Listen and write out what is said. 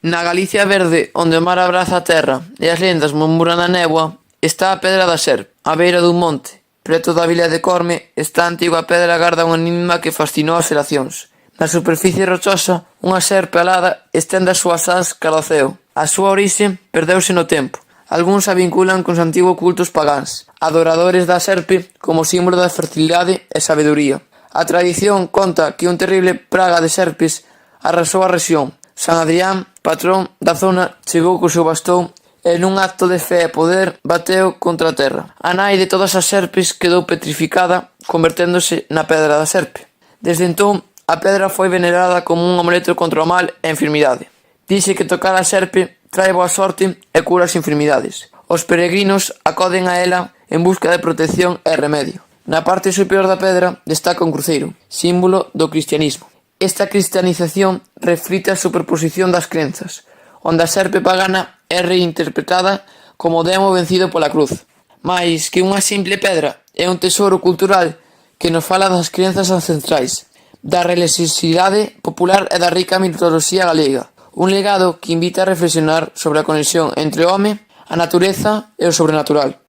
Na Galicia verde, onde o mar abraza a terra e as lendas murmuran na néboa, está a Pedra da Serpe, á beira dun monte. Preto da vila de Corme, esta antiga pedra garda un enigma que fascinou as xeracións. Na superficie rochosa, unha serpe alada estende as súas ás cara ao ceo. A súa orixe perdeuse no tempo. Algúns a vinculan cos antigos cultos pagáns, adoradores da serpe como símbolo da fertilidade e sabedoría. A tradición conta que un terrible praga de serpes arrasou a rexión. San Adrián, patrón da zona, chegou co seu bastón e nun acto de fe e poder bateu contra a terra. A nai de todas as serpes quedou petrificada, converténdose na Pedra da Serpe. Desde entón, a pedra foi venerada como un amuleto contra o mal e a enfermidade. Dice que tocar a serpe trae boa sorte e cura as enfermidades. Os peregrinos acoden a ela en busca de protección e remedio. Na parte superior da pedra destaca un cruceiro, símbolo do cristianismo. Esta cristianización reflite a superposición das crenzas, onde a serpe pagana é reinterpretada como o demo vencido pola cruz. Mais que unha simple pedra é un tesoro cultural que nos fala das crenzas ancestrais, da religiosidade popular e da rica mitoloxía galega. Un legado que invita a reflexionar sobre a conexión entre o home, a natureza e o sobrenatural.